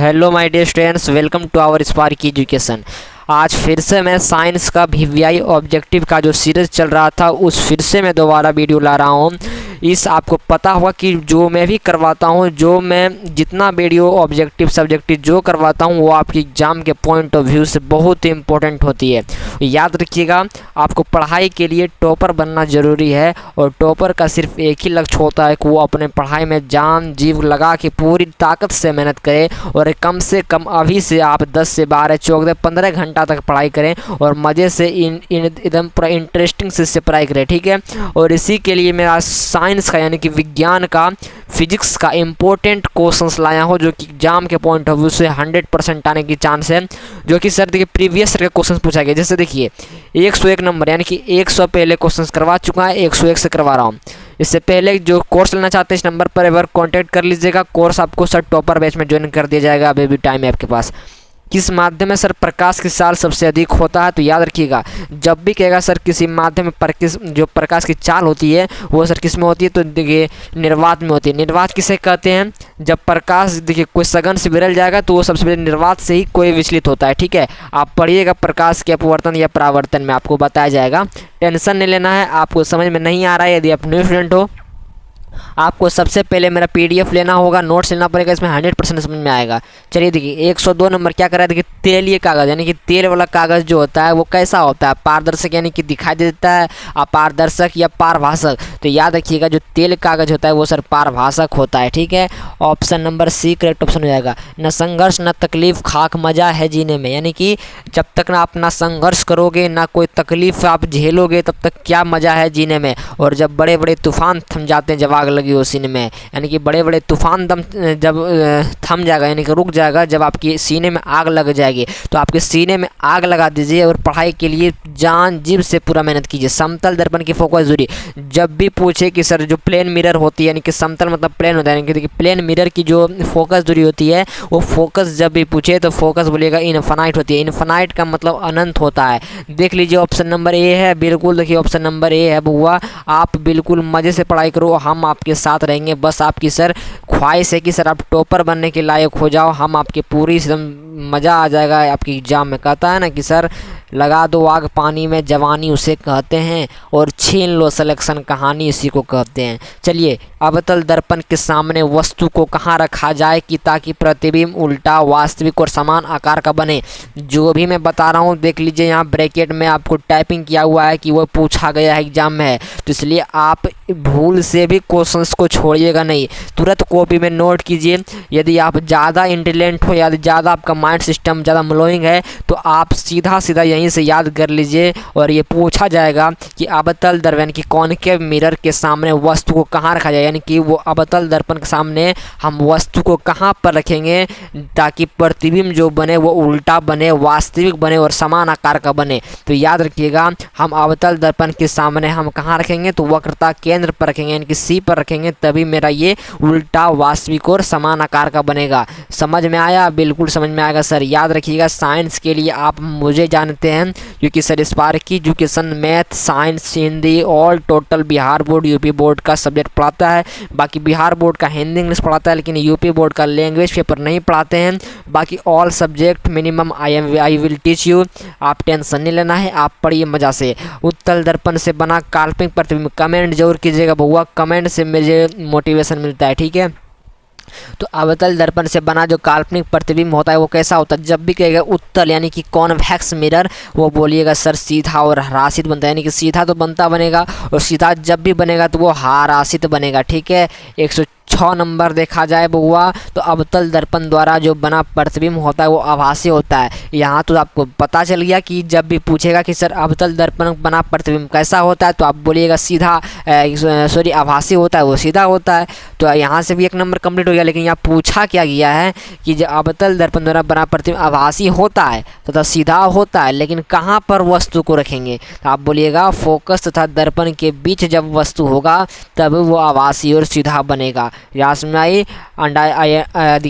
Hello my dear students, welcome to our spark education. आज फिर से मैं साइंस का वीवीआई ऑब्जेक्टिव का जो सीरीज़ चल रहा था उस फिर से मैं दोबारा वीडियो ला रहा हूँ। इस आपको पता होगा कि जो मैं भी करवाता हूँ, जो मैं जितना वीडियो ऑब्जेक्टिव सब्जेक्टिव जो करवाता हूँ वो आपकी एग्ज़ाम के पॉइंट ऑफ व्यू से बहुत ही इम्पोर्टेंट होती है। याद रखिएगा, आपको पढ़ाई के लिए टॉपर बनना ज़रूरी है और टॉपर का सिर्फ एक ही लक्ष्य होता है कि वो अपने पढ़ाई में जान जीव लगा के पूरी ताकत से मेहनत करे और कम से कम अभी से आप 10 से 12 14 15 घंटा तक पढ़ाई करें और मज़े से एकदम पूरा इंटरेस्टिंग से पढ़ाई करें, ठीक है। और इसी के लिए मेरा साइंस का यानी कि विज्ञान का फिजिक्स का इम्पोर्टेंट क्वेश्चंस लाया हो जो कि एग्जाम के पॉइंट ऑफ व्यू से 100% आने की चांस है। जो कि सर देखिए प्रीवियस के क्वेश्चंस पूछा गया, जैसे देखिए 101 नंबर यानी कि 100 पहले क्वेश्चंस करवा चुका है, 101 से करवा रहा हूँ। इससे पहले जो कोर्स लेना चाहते हैं इस नंबर पर एक बार कॉन्टैक्ट कर लीजिएगा। कोर्स आपको सर टॉपर बैच में ज्वाइन कर दिया जाएगा, अभी भी टाइम है आपके पास। किस माध्यम में सर प्रकाश की चाल सबसे अधिक होता है, तो याद रखिएगा जब भी कहेगा सर किसी माध्यम में जो प्रकाश की चाल होती है वो सर किस में होती है, तो देखिए निर्वात में होती है। निर्वात किसे कहते हैं? जब प्रकाश देखिए कोई सघन से विरल जाएगा तो वो सबसे पहले निर्वात से ही कोई विचलित होता है, ठीक है। आप पढ़िएगा प्रकाश के अपवर्तन या परावर्तन में आपको बताया जाएगा, टेंशन नहीं लेना है। आपको समझ में नहीं आ रहा है, यदि आप न्यू स्टूडेंट हो आपको सबसे पहले मेरा पीडीएफ लेना होगा, नोट्स लेना पड़ेगा, इसमें 100% समझ में आएगा। चलिए देखिए 102 नंबर क्या कर रहा है, देखिए तेलीय कागज़ यानी कि तेल वाला कागज़ जो होता है वो कैसा होता है? पारदर्शक यानी कि दिखाई देता है, अपारदर्शक या पारभाषक। तो याद रखिएगा जो तेल कागज़ होता है वो सर पारभाषक होता है, ठीक है। Option number C correct option हो जाएगा। न संघर्ष न तकलीफ खाक मजा है जीने में, यानी कि जब तक ना अपना संघर्ष करोगे ना कोई तकलीफ आप झेलोगे तब तक क्या मज़ा है जीने में। और जब बड़े बड़े तूफान थम जाते हैं जब आग लगी हो सीने में, यानी कि बड़े बड़े तूफान जब थम जाएगा यानी कि रुक जाएगा, जब आपके सीने में आग लग जाएगी तो आपके सीने में आग लगा दीजिए और पढ़ाई के लिए जान जीव से पूरा मेहनत कीजिए। समतल दर्पण की फोकस दूरी जब भी पूछे कि सर जो प्लेन मिरर होती है यानी कि समतल मतलब प्लेन होता है, यानी कि देखिए प्लेन मिरर की जो फोकस दूरी होती है वो फोकस जब भी पूछे तो फोकस बोलिएगा इनफाइनाइट होती है। इनफाइनाइट का मतलब अनंत होता है। देख लीजिए ऑप्शन नंबर ए है, बिल्कुल देखिए ऑप्शन नंबर ए है बुआ। आप बिल्कुल मज़े से पढ़ाई करो, हम आपके साथ रहेंगे। बस आपकी सर ख्वाहिश है कि सर आप टॉपर बनने के लायक हो जाओ, हम आपके पूरी एकदम मज़ा आ जाएगा आपकी एग्जाम में। कहता है ना कि सर लगा दो आग पानी में जवानी उसे कहते हैं और छीन लो सिलेक्शन कहानी इसी को कहते हैं। चलिए अवतल दर्पण के सामने वस्तु को कहाँ रखा जाए कि ताकि प्रतिबिंब उल्टा वास्तविक और समान आकार का बने। जो भी मैं बता रहा हूँ देख लीजिए, यहाँ ब्रैकेट में आपको टाइपिंग किया हुआ है कि वो पूछा गया है एग्जाम में है, तो इसलिए आप भूल से भी क्वेश्चंस को छोड़िएगा नहीं, तुरंत कॉपी में नोट कीजिए। यदि आप ज़्यादा इंटेलिजेंट हो या ज़्यादा आपका माइंड सिस्टम ज़्यादा म्लोइंग है तो आप सीधा सीधा यहीं से याद कर लीजिए। और ये पूछा जाएगा कि अवतल दर्पण यानी कि कॉनकेव मिरर के सामने वस्तु को कहाँ रखा जाए, यानी कि वो अवतल दर्पण के सामने हम वस्तु को कहाँ पर रखेंगे ताकि प्रतिबिंब जो बने वो उल्टा बने, वास्तविक बने और समान आकार का बने। तो याद रखिएगा हम अवतल दर्पण के सामने हम कहाँ रखेंगे, तो वक्रता केंद्र पर रखेंगे यानी कि सी पर रखेंगे, तभी मेरा ये उल्टा वास्तविक और समान आकार का बनेगा। समझ में आया? बिल्कुल समझ में आएगा सर। याद रखिएगा साइंस के लिए आप मुझे जानते हैं क्योंकि sir spark education math science Hindi all total Bihar board UP board का सब्जेक्ट पढ़ाता है। बाकी बिहार बोर्ड का हिंदी इंग्लिश पढ़ाता है लेकिन यूपी बोर्ड का लैंग्वेज पेपर नहीं पढ़ाते हैं। बाकी all subject minimum I will teach you. आप टेंशन नहीं लेना है, आप पढ़िए मज़ा से। उत्तल दर्पण से बना काल्पनिक प्रतिबिंब कमेंट जरूर कीजिएगा बहुआ, कमेंट से मुझे मोटिवेशन मिलता है, ठीक है। तो अवतल दर्पण से बना जो काल्पनिक प्रतिबिंब होता है वो कैसा होता है? जब भी कहेगा उत्तल यानी कि कॉन्वेक्स मिरर वो बोलिएगा सर सीधा और ह्रासित बनता है, यानी कि सीधा तो बनता बनेगा और सीधा जब भी बनेगा तो वो ह्रासित बनेगा, ठीक है। 106 नंबर देखा जाए बुआ तो अवतल दर्पण द्वारा जो बना प्रतिबिंब होता है वो आभासी होता है। यहाँ तो आपको पता चल गया कि जब भी पूछेगा कि सर अवतल दर्पण बना प्रतिबिंब कैसा होता है तो आप बोलिएगा सीधा आभासी होता है, वो सीधा होता है। तो यहाँ से भी 1 नंबर कंप्लीट हो गया। लेकिन यहाँ पूछा क्या गया है कि जो अवतल दर्पण द्वारा बना प्रतिबिंब आभासी होता है तथा सीधा होता है, लेकिन कहाँ पर वस्तु को रखेंगे, तो आप बोलिएगा फोकस तथा दर्पण के बीच जब वस्तु होगा तब वो आभासी और सीधा बनेगा। यहाँ समझ में आई?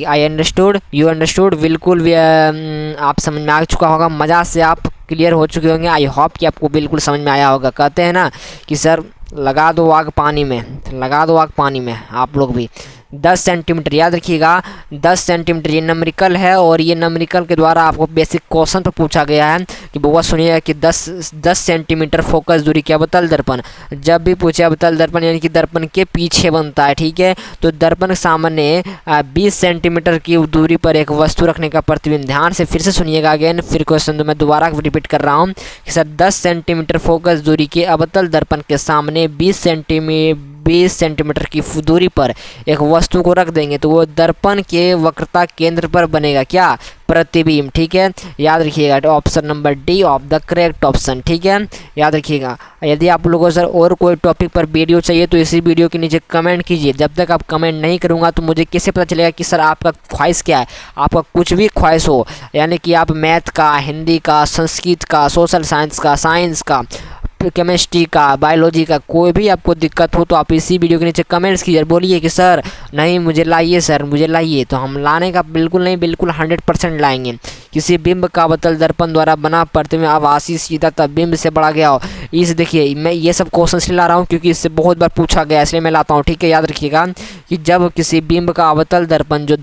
आई अंडरस्टूड, यू अंडरस्टूड, बिल्कुल आप समझ में आ चुका होगा, मज़ा से आप क्लियर हो चुके होंगे। आई होप कि आपको बिल्कुल समझ में आया होगा। कहते हैं ना कि सर लगा दो आग पानी में, लगा दो आग पानी में। आप लोग भी 10 सेंटीमीटर, याद रखिएगा 10 सेंटीमीटर ये नंबरिकल है और ये नंबरिकल के द्वारा आपको बेसिक क्वेश्चन पर पूछा गया है कि बउआ सुनिएगा कि 10 सेंटीमीटर फोकस दूरी के अवतल दर्पण, जब भी पूछे अवतल दर्पण यानी कि दर्पण के पीछे बनता है, ठीक है। तो दर्पण के सामने 20 सेंटीमीटर की दूरी पर एक वस्तु रखने का प्रतिबिंब, ध्यान से फिर से सुनिएगा अगेन, फिर क्वेश्चन तो मैं दोबारा रिपीट कर रहा हूँ कि सर 10 सेंटीमीटर फोकस दूरी के अवतल दर्पण के सामने 20 सेंटीमीटर की दूरी पर एक वस्तु को रख देंगे तो वो दर्पण के वक्रता केंद्र पर बनेगा क्या, प्रतिबिंब, ठीक है। याद रखिएगा option number D of the correct option, ठीक है, याद रखिएगा। यदि आप लोगों को सर और कोई टॉपिक पर वीडियो चाहिए तो इसी वीडियो के नीचे कमेंट कीजिए। जब तक आप कमेंट नहीं करूँगा तो मुझे कैसे पता चलेगा कि सर आपका ख्वाहिश क्या है। आपका कुछ भी ख्वाहिश हो, यानी कि आप मैथ का, हिंदी का, संस्कृत का, सोशल साइंस का, साइंस का, केमिस्ट्री का, बायोलॉजी का, कोई भी आपको दिक्कत हो तो आप इसी वीडियो के नीचे कमेंट्स कीजिए, बोलिए कि सर नहीं मुझे लाइए, सर मुझे लाइए, तो हम लाने का बिल्कुल नहीं, बिल्कुल 100% लाएंगे। किसी बिंब का अवतल दर्पण द्वारा बना प्रतिबिंब आभासी सीधा तब बिंब से बढ़ा गया हो। इस देखिए मैं ये सब क्वेश्चन इसलिए ला रहा हूँ क्योंकि इससे बहुत बार पूछा गया, इसलिए मैं लाता हूँ, ठीक है। याद रखिएगा कि जब किसी बिंब का अवतल दर्पण जो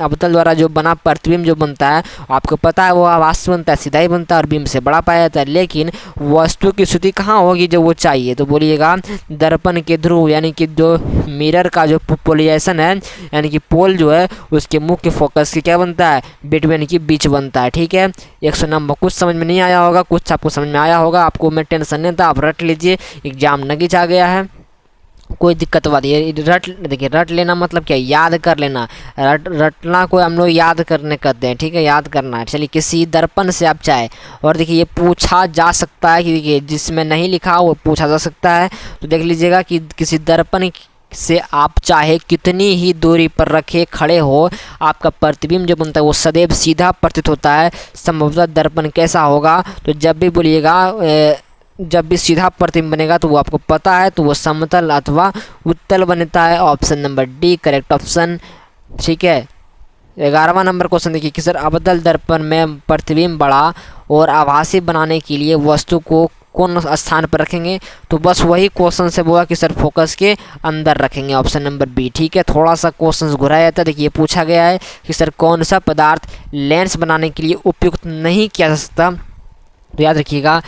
अवतल द्वारा जो बना प्रतिबिंब जो बनता है, आपको पता है वो आभासी बनता है, सीधा ही बनता है और बिंब से बड़ा पाया जाता है, लेकिन वस्तु की स्थिति कहाँ होगी जब वो चाहिए, तो बोलिएगा दर्पण के ध्रुव यानी कि जो मिरर का जो पोलराइजेशन है यानी कि पोल जो है उसके मुख्य फोकस के क्या बनता है, बिटवीन की बीच बनता है, ठीक है। 100 नंबर, कुछ समझ में नहीं आया होगा, कुछ आपको समझ में आया होगा, आपको मैं टेंशन नहीं था, आप रट लीजिए, एग्जाम नगीच आ गया है, कोई दिक्कत बात ये देखिए रट लेना मतलब क्या, याद कर लेना, रटना को हम लोग याद करने करते हैं, ठीक है, याद करना है। चलिए किसी दर्पण से आप चाहे, और देखिए ये पूछा जा सकता है कि देखिए जिसमें नहीं लिखा वो पूछा जा सकता है, तो देख लीजिएगा कि किसी दर्पण से आप चाहे कितनी ही दूरी पर रखे खड़े हो, आपका प्रतिबिंब जो बनता है वो सदैव सीधा प्रतीत होता है। संभवतः दर्पण कैसा होगा, तो जब भी बोलिएगा जब भी सीधा प्रतिबिंब बनेगा तो वो आपको पता है, तो वो समतल अथवा उत्तल बनता है। Option number D correct option, ठीक है। 11वां नंबर क्वेश्चन देखिए कि सर अवतल दर्पण में प्रतिबिंब बड़ा और आभासी बनाने के लिए वस्तु को कौन स्थान पर रखेंगे, तो बस वही क्वेश्चन से बोला कि सर फोकस के अंदर रखेंगे, ऑप्शन नंबर बी, ठीक है। थोड़ा सा क्वेश्चन घुराया जाता है, देखिए पूछा गया है कि सर कौन सा पदार्थ लेंस बनाने के लिए उपयुक्त नहीं किया जा सकता, तो याद रखिएगा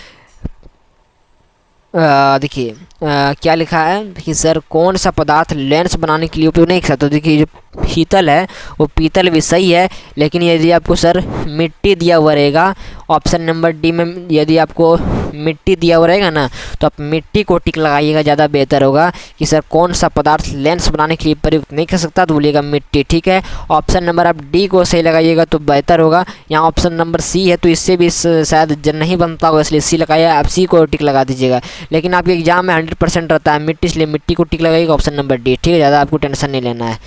देखिए क्या लिखा है, देखिए सर कौन सा पदार्थ लेंस बनाने के लिए उपयोग नहीं कर सकता, तो देखिए जो पीतल है वो पीतल भी सही है, लेकिन यदि आपको सर मिट्टी दिया हुआ रहेगा, ऑप्शन नंबर डी में यदि आपको मिट्टी दिया हुआ रहेगा ना तो आप मिट्टी को टिक लगाइएगा, ज़्यादा बेहतर होगा कि सर कौन सा पदार्थ लेंस बनाने के लिए प्रयुक्त नहीं कर सकता, तो बोलिएगा मिट्टी, ठीक है। ऑप्शन नंबर आप डी को सही लगाइएगा तो बेहतर होगा। यहाँ ऑप्शन नंबर सी है तो इससे भी शायद नहीं बनता होगा, इसलिए सी लगाइए, आप सी को टिक लगा दीजिएगा, लेकिन आपके एग्जाम में 100% रहता है मिट्टी, इसलिए मिट्टी को टिक लगाइएगा, ऑप्शन नंबर डी, ठीक है। ज़्यादा आपको टेंशन नहीं लेना है,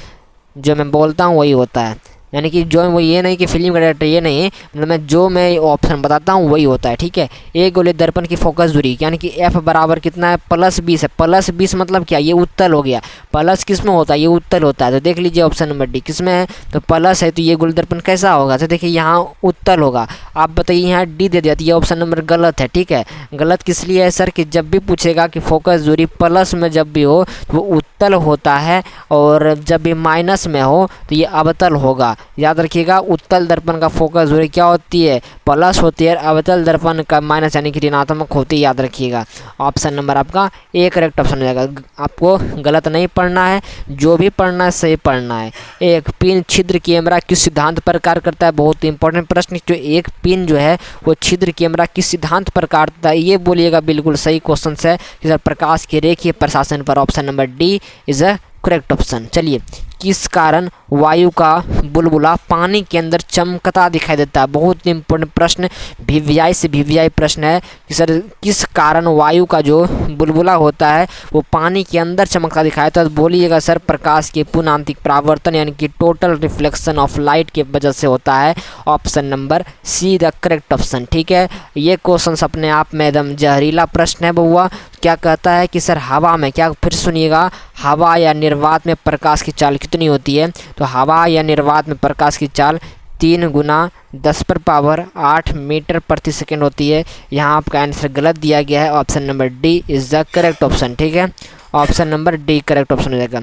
जो मैं बोलता हूँ वही होता है, यानी कि जो वो ये नहीं कि फिल्म का डायरेक्टर ये नहीं, मतलब मैं जो मैं ऑप्शन बताता हूँ वही होता है, ठीक है। एक गोले दर्पण की फोकस दूरी यानी कि एफ बराबर कितना है, +20 है, +20 मतलब क्या, ये उत्तल हो गया, प्लस किस में होता है, ये उत्तल होता है, तो देख लीजिए ऑप्शन नंबर डी किस में है, तो प्लस है, तो ये गोले दर्पण कैसा होगा, तो देखिए यहाँ उत्तल होगा, आप बताइए यहाँ डी दे दिया, तो ये ऑप्शन नंबर गलत है, ठीक है। गलत किस लिए है सर कि जब भी पूछेगा कि फोकस दूरी प्लस में जब भी हो तो वो उत्तल होता है, और जब भी माइनस में हो तो ये अवतल होगा। याद रखिएगा उत्तल दर्पण का फोकस दूरी क्या होती है, प्लस होती है, अवतल दर्पण का माइनस यानी कि ऋणात्मक होती है, याद रखिएगा। ऑप्शन नंबर आपका ए करेक्ट ऑप्शन हो जाएगा, आपको गलत नहीं पढ़ना है, जो भी पढ़ना है सही पढ़ना है। एक पिन छिद्र कैमरा किस सिद्धांत पर कार्य करता है, बहुत इंपॉर्टेंट प्रश्न, जो एक पिन जो है वो छिद्र कैमरा किस सिद्धांत पर कार्य करता है, ये बोलिएगा बिल्कुल सही क्वेश्चन है कि सर प्रकाश के रेखीय प्रशासन पर, option number D is a correct option. चलिए किस कारण वायु का बुलबुला पानी के अंदर चमकता दिखाई देता है, बहुत इंपॉर्टेंट प्रश्न, वीवीआई से वीवीआई प्रश्न है कि सर किस कारण वायु का जो बुलबुला होता है वो पानी के अंदर चमकता दिखाई देता है, तो बोलिएगा सर प्रकाश के पुनःआंतरिक परावर्तन यानी कि टोटल रिफ्लेक्शन ऑफ लाइट के वजह से होता है, option number see the correct option, ठीक है। ये क्वेश्चन अपने आप में एकदम जहरीला प्रश्न है बउआ, क्या कहता है कि सर हवा में, क्या फिर सुनिएगा, हवा या निर्वात में प्रकाश की चाल कितनी होती है, तो हवा या निर्वात में प्रकाश की चाल 3 × 10⁸ मीटर प्रति सेकेंड होती है। यहाँ आपका आंसर गलत दिया गया है, option number D is the correct option, ठीक है। Option number D correct option हो जाएगा।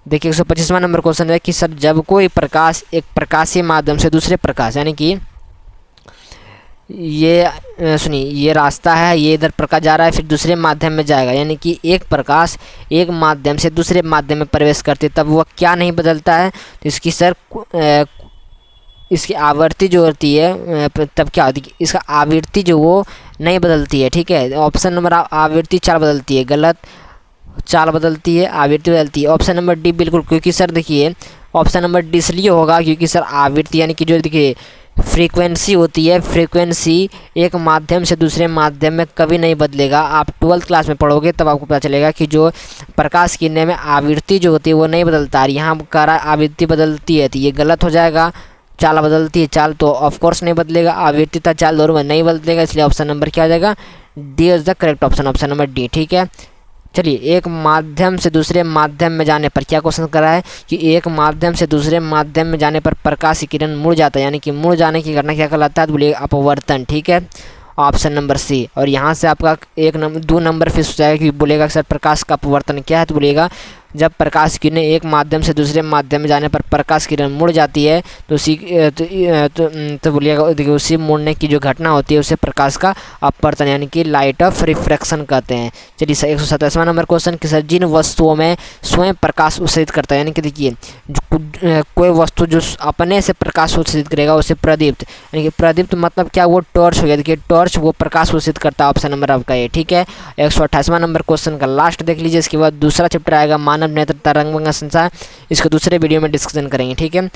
देखिए 125वां नंबर क्वेश्चन है कि सर जब कोई प्रकाश एक प्रकाशीय माध्यम से दूसरे प्रकाश, यानी कि ये सुनिए, ये रास्ता है, ये इधर प्रकाश जा रहा है, फिर दूसरे माध्यम में जाएगा, यानी कि एक प्रकाश एक माध्यम से दूसरे माध्यम में प्रवेश करती है, तब वह क्या नहीं बदलता है? तो इसकी सर इसकी आवृत्ति जो होती है तब क्या होती है? इसका आवृत्ति जो वो नहीं बदलती है। ठीक है, ऑप्शन नंबर आवृत्ति चाल बदलती है, गलत। चाल बदलती है, आवृत्ति बदलती है। ऑप्शन नंबर डी बिल्कुल, क्योंकि सर देखिए ऑप्शन नंबर डी इसलिए होगा क्योंकि सर आवृत्ति यानी कि जो देखिए फ्रीक्वेंसी होती है, फ्रीक्वेंसी एक माध्यम से दूसरे माध्यम में कभी नहीं बदलेगा। आप 12th क्लास में पढ़ोगे तब आपको पता चलेगा कि जो प्रकाश किरणें में आवृत्ति जो होती है वो नहीं बदलता। यहाँ कह रहा आवृत्ति बदलती है, तो ये गलत हो जाएगा। चाल बदलती है, चाल तो ऑफ कोर्स नहीं बदलेगा, आवृत्ति तथा चाल दोनों में नहीं बदलेगा, इसलिए ऑप्शन नंबर क्या आ जाएगा? D is the correct option, option number D. ठीक है, चलिए एक माध्यम से दूसरे माध्यम में जाने पर क्या क्वेश्चन कर रहा है कि एक माध्यम से दूसरे माध्यम में जाने पर प्रकाश की किरण मुड़ जाता है, यानी कि मुड़ जाने की घटना क्या कहलाता है? तो बोलिए अपवर्तन। ठीक है, ऑप्शन नंबर सी। और यहाँ से आपका 2 नंबर फिक्स हो जाएगा कि बोलेगा सर प्रकाश का अपवर्तन क्या है? तो बोलिएगा जब प्रकाश किरणें एक माध्यम से दूसरे माध्यम में जाने पर प्रकाश किरण मुड़ जाती है तो उसी तो बोलिएगा देखिए उसी मुड़ने की जो घटना होती है उसे प्रकाश का अपवर्तन यानी कि लाइट ऑफ रिफ्रैक्शन कहते हैं। चलिए सर 127वां नंबर क्वेश्चन कि सर जिन वस्तुओं में स्वयं प्रकाश उत्सर्जित करता है, यानी कि देखिए कोई वस्तु जो अपने से प्रकाश उत्सर्जित करेगा उसे प्रदीप्त, यानी कि प्रदीप्त मतलब क्या? वो टॉर्च हो गया। देखिए टॉर्च वो प्रकाश उत्सर्जित करता है, ऑप्शन नंबर आपका ये। ठीक है, 128वां नंबर क्वेश्चन का लास्ट देख लीजिए, इसके बाद दूसरा चैप्टर आएगा मानव नेत्र तरंग संचार, इसको दूसरे वीडियो में डिस्कशन करेंगे। ठीक है,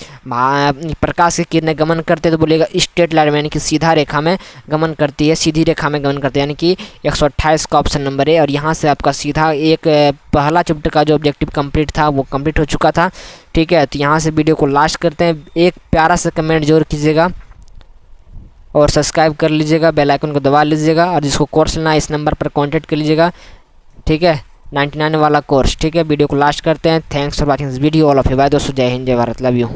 प्रकाश की किरणें गमन करते तो बोलेगा स्ट्रेट लाइन में, यानी कि सीधा रेखा में गमन करती है, सीधी रेखा में गमन करती है, यानी कि 128 का ऑप्शन नंबर है। और यहाँ से आपका सीधा एक पहला चैप्टर का जो ऑब्जेक्टिव कंप्लीट था वो कंप्लीट हो चुका था। ठीक है, तो यहाँ से वीडियो को लास्ट करते हैं। एक प्यारा सा कमेंट जरूर कीजिएगा और सब्सक्राइब कर लीजिएगा, बेल आइकन को दबा लीजिएगा, और जिसको कोर्स लेना है इस नंबर पर कांटेक्ट कर लीजिएगा। ठीक है, 99 वाला कोर्स। ठीक है, वीडियो को लास्ट करते हैं। Thanks for watching this video all of you. Bye दोस्तों, जय हिंद, जय भारत, लव यू।